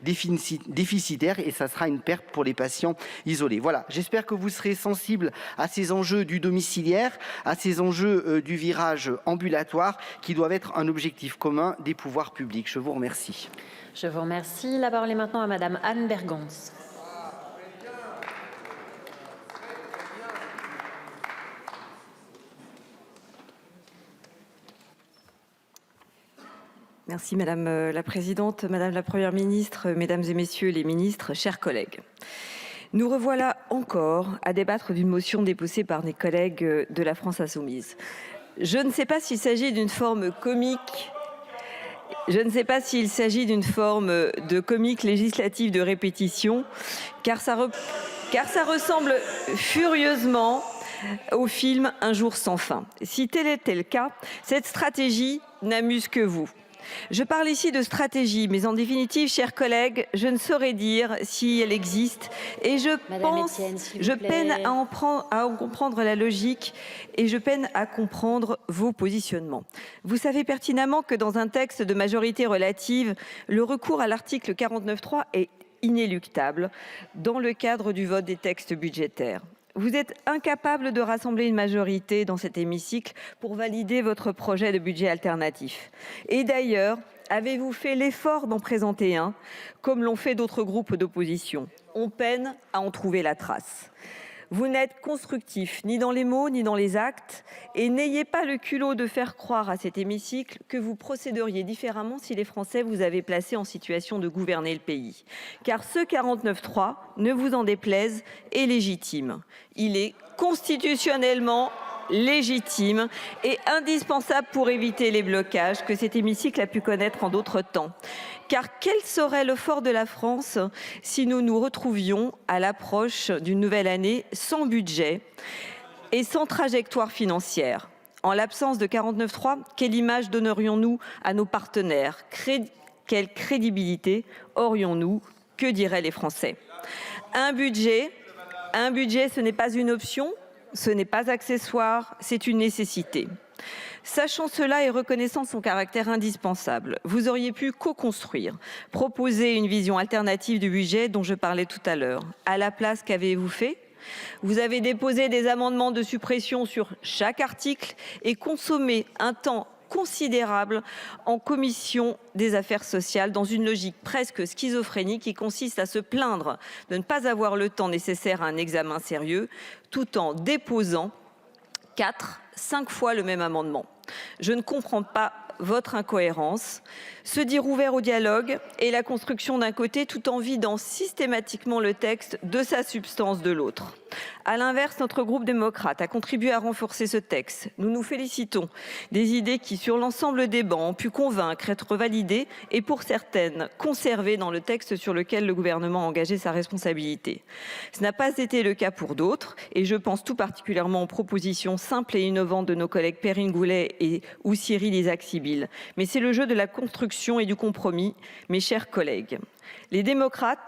déficitaire et ça sera une perte pour les patients isolés. Voilà, j'espère que vous serez sensibles à ces enjeux du domiciliaire, à ces enjeux du virage ambulatoire qui doivent être un objectif commun des pouvoirs publics. Je vous remercie. Je vous remercie. La parole est maintenant à Madame Anne Bergons. Merci Madame la Présidente, Madame la Première ministre, Mesdames et Messieurs les ministres, chers collègues. Nous revoilà encore à débattre d'une motion déposée par des collègues de la France Insoumise. Je ne sais pas s'il s'agit d'une forme comique. Je ne sais pas s'il s'agit d'une forme de comique législative de répétition, car ça ressemble furieusement au film Un jour sans fin. Si tel était le cas, cette stratégie n'amuse que vous. Je parle ici de stratégie, mais en définitive, chers collègues, je ne saurais dire si elle existe et je peine à en comprendre la logique et je peine à comprendre vos positionnements. Vous savez pertinemment que dans un texte de majorité relative, le recours à l'article 49.3 est inéluctable dans le cadre du vote des textes budgétaires. Vous êtes incapable de rassembler une majorité dans cet hémicycle pour valider votre projet de budget alternatif. Et d'ailleurs, avez-vous fait l'effort d'en présenter un, comme l'ont fait d'autres groupes d'opposition? On peine à en trouver la trace. Vous n'êtes constructif ni dans les mots ni dans les actes et n'ayez pas le culot de faire croire à cet hémicycle que vous procéderiez différemment si les Français vous avaient placé en situation de gouverner le pays. Car ce 49.3, ne vous en déplaise, est légitime. Il est constitutionnellement légitime et indispensable pour éviter les blocages que cet hémicycle a pu connaître en d'autres temps. Car quel serait le fort de la France si nous nous retrouvions à l'approche d'une nouvelle année sans budget et sans trajectoire financière? En l'absence de 49.3, quelle image donnerions-nous à nos partenaires? Quelle crédibilité aurions-nous? Que diraient les Français? Un budget, ce n'est pas une option, ce n'est pas accessoire, c'est une nécessité. Sachant cela et reconnaissant son caractère indispensable, vous auriez pu co-construire, proposer une vision alternative du budget dont je parlais tout à l'heure. À la place, qu'avez-vous fait? Vous avez déposé des amendements de suppression sur chaque article et consommé un temps considérable en commission des affaires sociales dans une logique presque schizophrénique qui consiste à se plaindre de ne pas avoir le temps nécessaire à un examen sérieux tout en déposant 4-5 fois le même amendement. Je ne comprends pas votre incohérence, se dire ouvert au dialogue et la construction d'un côté tout en vidant systématiquement le texte de sa substance de l'autre. À l'inverse, notre groupe démocrate a contribué à renforcer ce texte. Nous nous félicitons des idées qui, sur l'ensemble des bancs, ont pu convaincre, être validées et pour certaines conservées dans le texte sur lequel le gouvernement a engagé sa responsabilité. Ce n'a pas été le cas pour d'autres et je pense tout particulièrement aux propositions simples et innovantes de nos collègues Perrine Goulet ou Cyril Isaac-Sibille. Mais c'est le jeu de la construction et du compromis, mes chers collègues. Les démocrates